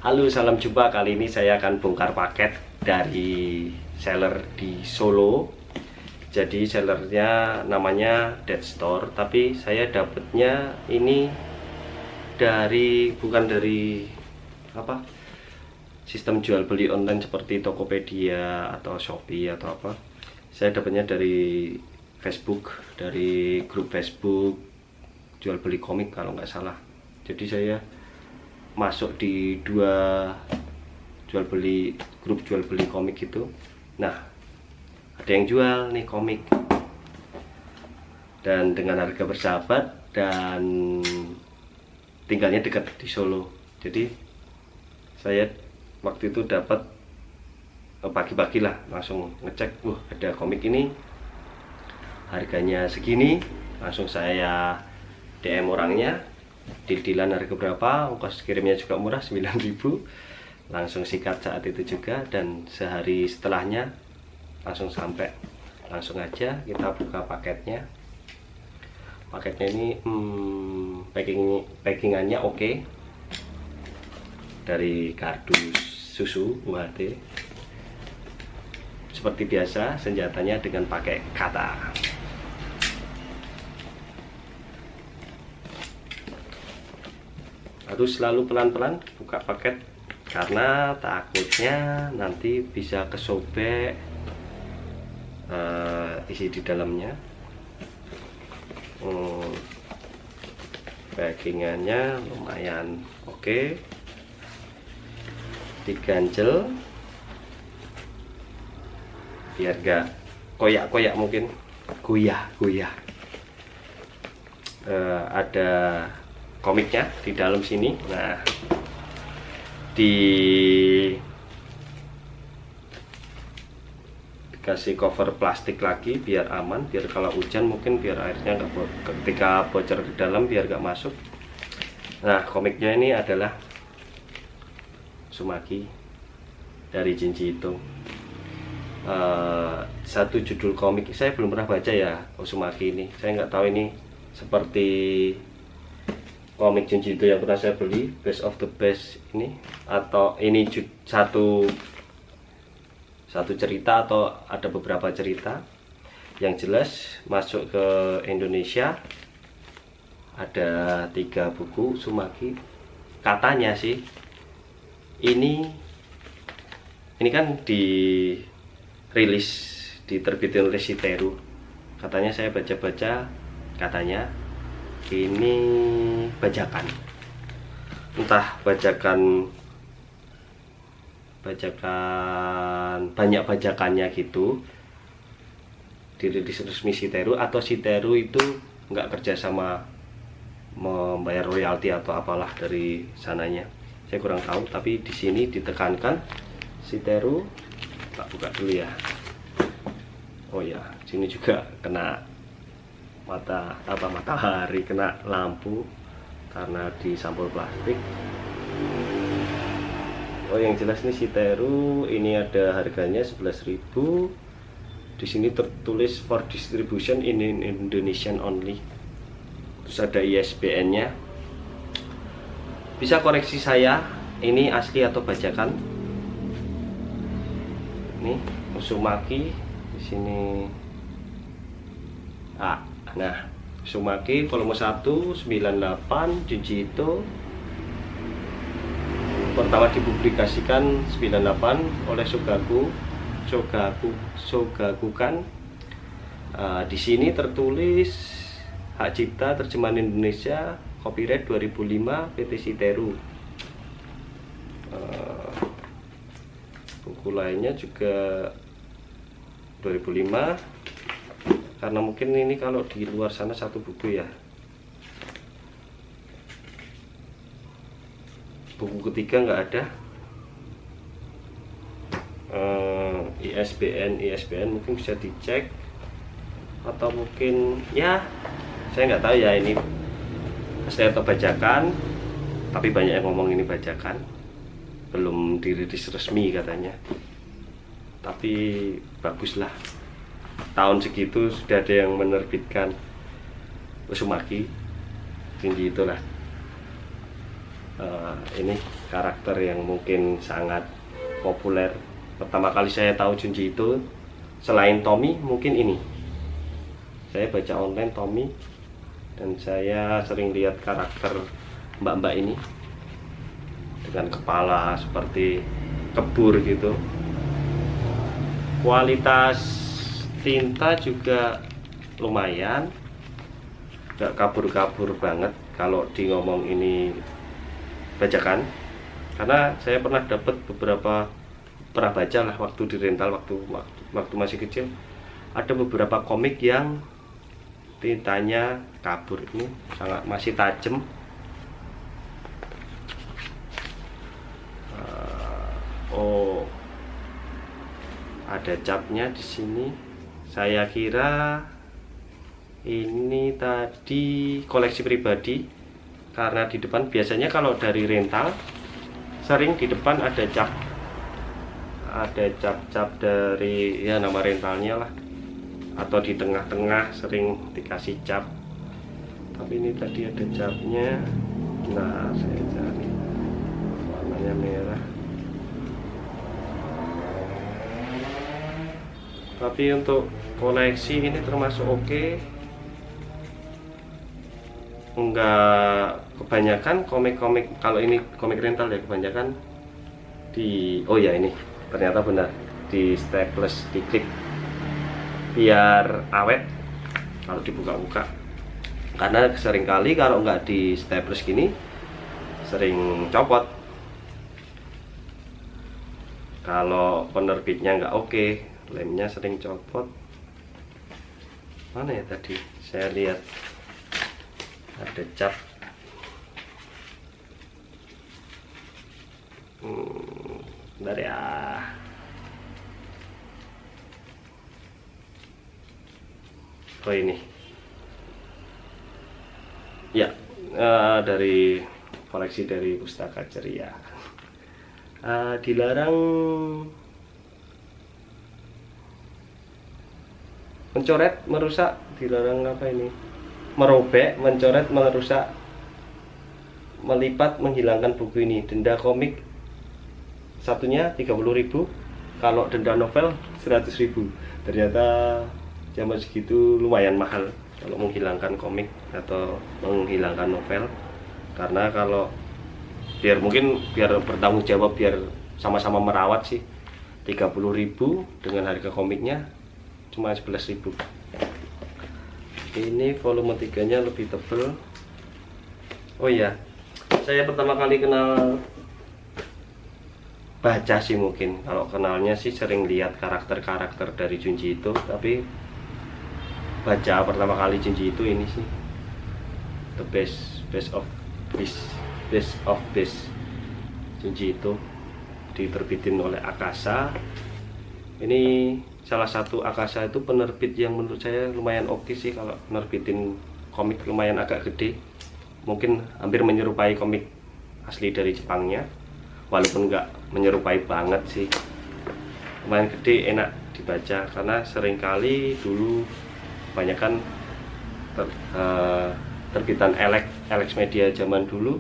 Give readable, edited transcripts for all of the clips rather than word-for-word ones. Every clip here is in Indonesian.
Halo, salam jumpa. Kali ini saya akan bongkar paket dari seller di Solo. Jadi sellernya namanya Dead Store, tapi saya dapatnya ini bukan dari sistem jual beli online seperti Tokopedia atau Shopee atau apa. Saya dapatnya dari Facebook, dari grup Facebook jual beli komik kalau nggak salah. Jadi saya masuk di dua grup jual beli komik itu. Nah, ada yang jual nih komik dan dengan harga bersahabat dan tinggalnya dekat di Solo. Jadi saya waktu itu dapat pagi-pagi lah langsung ngecek, ada komik ini harganya segini. Langsung saya DM orangnya, deal-dealan harga berapa, ongkos kirimnya juga murah 9.000. Langsung sikat saat itu juga, dan sehari setelahnya langsung sampai. Langsung aja kita buka paketnya. Paketnya ini packingannya oke. Dari kardus susu UHT. Seperti biasa, senjatanya dengan pakai kata. Harus selalu pelan-pelan buka paket karena takutnya nanti bisa kesobek isi di dalamnya. Packingannya lumayan oke. Diganjel biar gak koyak-koyak, mungkin goyah. Ada komiknya di dalam sini. Nah, dikasih cover plastik lagi biar aman, biar kalau hujan mungkin biar airnya ketika bocor ke dalam biar gak masuk. Nah, komiknya ini adalah Uzumaki dari Junji Ito. Satu judul komik saya belum pernah baca ya, Uzumaki ini. Saya nggak tahu ini seperti komik Junji Ito yang pernah saya beli, Best of the Best ini, atau ini satu cerita atau ada beberapa cerita. Yang jelas masuk ke Indonesia ada 3 buku Uzumaki. Katanya sih ini kan diterbitin oleh Shiteru. Katanya saya baca-baca, katanya ini bajakan, entah bajakan banyak bajakannya gitu, dirilis resmi Shiteru, atau Shiteru itu nggak kerja sama membayar royalti atau apalah dari sananya. Saya kurang tahu, tapi di sini ditekankan Shiteru. Tak buka dulu ya. Oh ya, sini juga kena matahari, kena lampu karena disampul plastik. Oh, yang jelas ini Shiteru, ini ada harganya 11.000. Di sini tertulis for distribution in Indonesian only. Terus ada ISBN-nya. Bisa koreksi saya, ini asli atau bajakan? Ini Uzumaki di sini. Nah, Uzumaki volume 1 98 Junji Ito. Pertama dipublikasikan 98 oleh Shogakukan. Di sini tertulis hak cipta terjemahan Indonesia, copyright 2005 PT Shiteru. Buku lainnya juga 2005, karena mungkin ini kalau di luar sana satu buku ya. Buku ketiga nggak ada. ISBN mungkin bisa dicek, atau mungkin ya saya nggak tahu ya ini asli atau bajakan, tapi banyak yang ngomong ini bajakan, belum dirilis resmi katanya. Tapi baguslah, tahun segitu sudah ada yang menerbitkan Uzumaki, tinggi itulah. Ini karakter yang mungkin sangat populer. Pertama kali saya tahu Junji Ito selain Tommy mungkin ini. Saya baca online Tommy, dan saya sering lihat karakter mbak-mbak ini dengan kepala seperti kebur gitu. Kualitas tinta juga lumayan, gak kabur-kabur banget kalau di ngomong ini bajakan, karena saya pernah baca lah waktu di rental, waktu masih kecil, ada beberapa komik yang tintanya kabur. Ini masih tajam. Oh, ada capnya di sini. Saya kira ini tadi koleksi pribadi, karena di depan biasanya kalau dari rental sering di depan ada cap dari ya nama rentalnya lah, atau di tengah-tengah sering dikasih cap. Tapi ini tadi ada capnya. Nah, saya cari warnanya merah. Tapi untuk koleksi ini termasuk oke. Enggak kebanyakan komik-komik, kalau ini komik rental ya kebanyakan oh ya ini ternyata benar, di staples, diklik biar awet kalau dibuka-buka. Karena seringkali kalau nggak di staples gini sering copot. Kalau penerbitnya nggak oke, lemnya sering copot. Mana ya tadi saya lihat ada cap. Bentar ya. Oh ini ya, dari koleksi dari Pustaka Ceria. Dilarang mencoret, merusak. Dilarang apa ini? Merobek, mencoret, merusak, melipat, menghilangkan buku ini. Denda komik satunya 30.000, kalau denda novel 100.000. Ternyata zaman segitu lumayan mahal kalau menghilangkan komik atau menghilangkan novel. Karena kalau biar bertanggung jawab, biar sama-sama merawat sih, 30.000 dengan harga komiknya cuma 11.000. Ini volume 3 nya lebih tebal. Oh iya, saya pertama kali kenal baca sih, mungkin kalau kenalnya sih sering lihat karakter-karakter dari Junji Ito, tapi baca pertama kali Junji Ito ini sih the best of best Junji Ito, diterbitin oleh Akasa. Ini salah satu Akasa itu penerbit yang menurut saya lumayan oke sih, kalau nerbitin komik lumayan agak gede, mungkin hampir menyerupai komik asli dari Jepangnya, walaupun nggak menyerupai banget sih, lumayan gede, enak dibaca. Karena seringkali dulu kebanyakan terbitan Alex Media zaman dulu,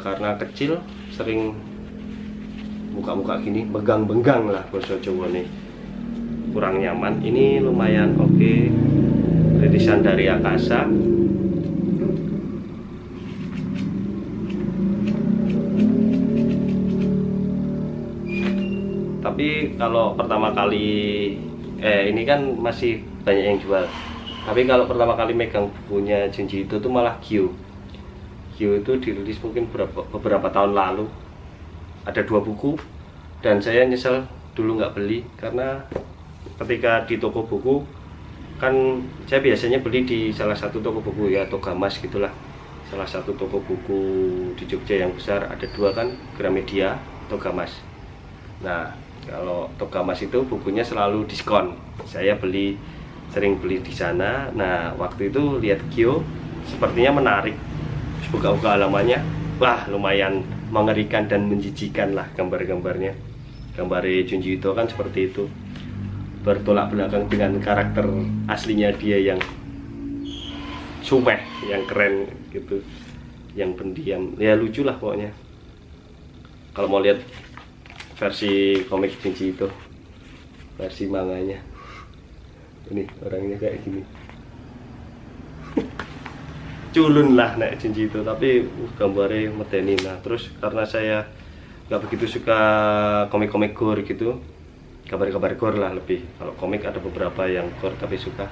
karena kecil sering muka-muka gini, begang-begang lah bahasa Jawa nih, kurang nyaman. Ini lumayan oke, rilisan dari Akasa. Tapi kalau pertama kali ini kan masih banyak yang jual, tapi kalau pertama kali megang bukunya Junji Ito tuh malah Gyo itu dirilis mungkin beberapa tahun lalu. Ada 2 buku, dan saya nyesel dulu nggak beli, karena ketika di toko buku kan saya biasanya beli di salah satu toko buku ya, Togamas gitulah, salah satu toko buku di Jogja yang besar, ada 2 kan, Gramedia, Togamas. Nah, kalau Togamas itu bukunya selalu diskon, saya sering beli di sana. Nah, waktu itu lihat Gyo sepertinya menarik, buka-buka halamannya, wah lumayan mengerikan dan menjijikan lah gambar-gambarnya. Gambar Junji Ito kan seperti itu, bertolak belakang dengan karakter aslinya dia yang sumeh, yang keren gitu. yang pendiam, ya lucu lah pokoknya. Kalau mau lihat versi komik Shinji itu, versi manganya, ini orangnya kayak gini. Culun lah nek Shinji itu, tapi gambarnya medeni. Nah terus karena saya nggak begitu suka komik-komik gore gitu, kabar-kabar gore lah lebih. Kalau komik ada beberapa yang gore tapi suka,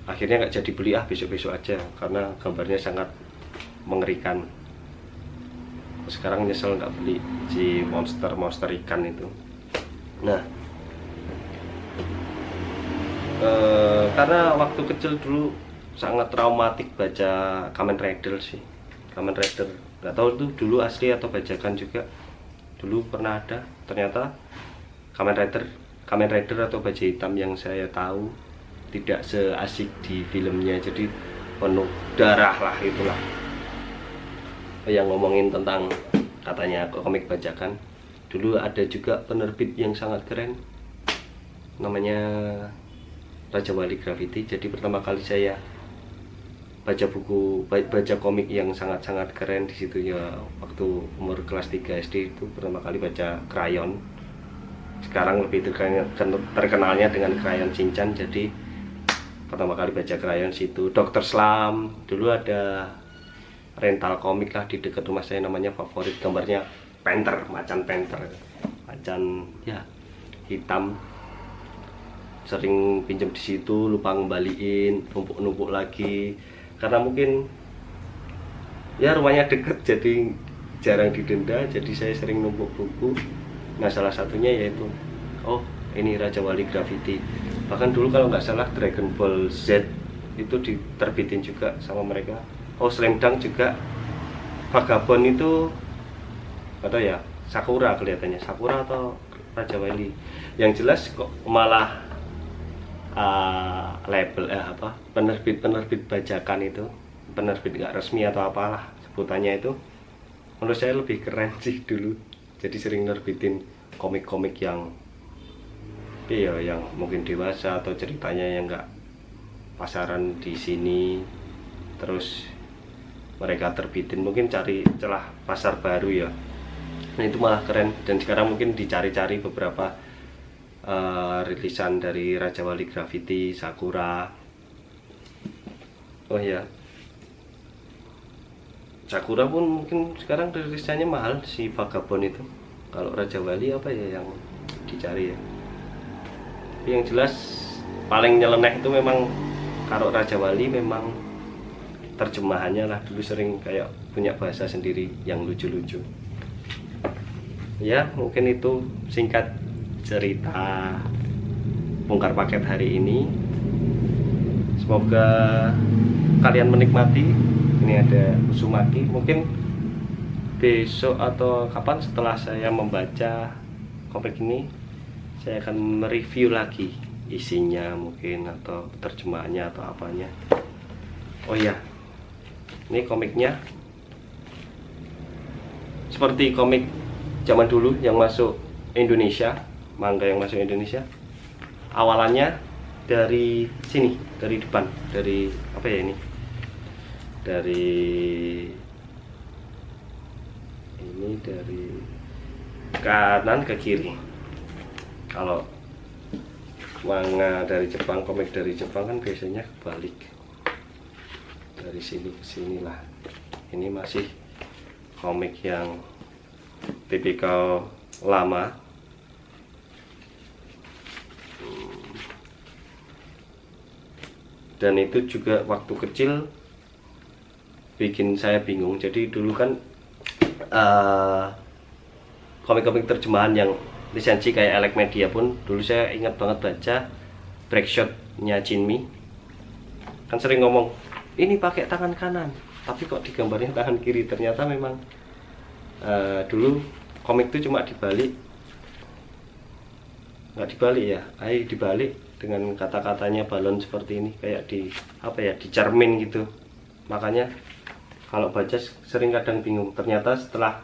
akhirnya nggak jadi beli, besok-besok aja karena gambarnya sangat mengerikan. Sekarang nyesel nggak beli si monster ikan itu. Nah karena waktu kecil dulu sangat traumatik baca Kamen Rider sih. Kamen Rider nggak tahu itu dulu asli atau bajakan juga. Dulu pernah ada, ternyata Kamen Rider atau baju hitam yang saya tahu tidak seasik di filmnya, jadi penuh darah lah itulah. Yang ngomongin tentang katanya komik bajakan, dulu ada juga penerbit yang sangat keren, namanya Raja Wali Graffiti. Jadi pertama kali saya baca komik yang sangat-sangat keren di situ ya waktu umur kelas 3 SD itu pertama kali baca Krayon. Sekarang lebih terkenalnya dengan Krayon Shinchan. Jadi pertama kali baca Krayon situ. Dr. Slump, dulu ada rental komik lah di dekat rumah saya namanya Favorit, gambarnya macan ya hitam. Sering pinjam di situ, lupa ngembaliin, numpuk lagi karena mungkin ya rumahnya deket jadi jarang didenda, jadi saya sering numpuk buku. Nah salah satunya yaitu ini Raja Wali Graffiti. Bahkan dulu kalau nggak salah Dragon Ball Z itu diterbitin juga sama mereka. Slam Dunk juga. Vagabond itu atau ya Sakura, kelihatannya Sakura atau Raja Wali. Yang jelas kok malah label penerbit bajakan itu, penerbit nggak resmi atau apalah sebutannya itu, menurut saya lebih keren sih dulu. Jadi sering nerbitin komik-komik yang yang mungkin dewasa atau ceritanya yang nggak pasaran di sini, terus mereka terbitin, mungkin cari celah pasar baru ya. Nah itu malah keren. Dan sekarang mungkin dicari-cari beberapa rilisan dari Raja Wali Graffiti, Sakura. Sakura pun mungkin sekarang rilisannya mahal, si Vagabond itu. Kalau Raja Wali apa ya yang dicari ya. Tapi yang jelas paling nyeleneh itu memang kalau Raja Wali memang terjemahannya lah. Dulu sering kayak punya bahasa sendiri yang lucu-lucu. Ya mungkin itu singkat cerita bongkar paket hari ini. Semoga kalian menikmati. Ini ada Uzumaki. Mungkin besok atau kapan setelah saya membaca komik ini, saya akan mereview lagi isinya mungkin, atau terjemahannya atau apanya. Ini komiknya seperti komik zaman dulu yang masuk Indonesia, manga yang masuk Indonesia. Awalannya dari sini, dari depan, dari dari kanan ke kiri. Kalau manga dari Jepang, komik dari Jepang kan biasanya kebalik, dari sini ke sini lah. Ini masih komik yang tipikal lama. Dan itu juga waktu kecil bikin saya bingung. Jadi dulu kan komik-komik terjemahan yang lisensi kayak Elec Media pun dulu saya ingat banget baca Breakshot-nya Jinmi. Kan sering ngomong ini pakai tangan kanan, tapi kok digambarnya tangan kiri. Ternyata memang dulu komik itu cuma dibalik, nggak dibalik ya, dibalik dengan kata-katanya balon seperti ini, kayak dicermin gitu. Makanya kalau baca sering kadang bingung. Ternyata setelah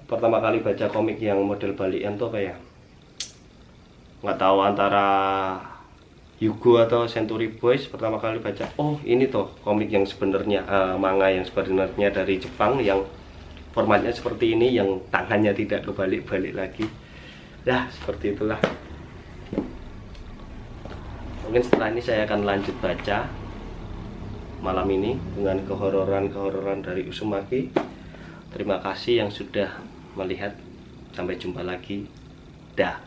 pertama kali baca komik yang model balikan tuh nggak tahu antara Yugo atau Century Boys pertama kali baca, oh ini toh komik yang sebenarnya, manga yang sebenarnya dari Jepang, yang formatnya seperti ini, yang tangannya tidak kebalik-balik lagi. Ya seperti itulah. Mungkin setelah ini saya akan lanjut baca malam ini dengan kehororan dari Uzumaki. Terima kasih yang sudah melihat. Sampai jumpa lagi. Dah.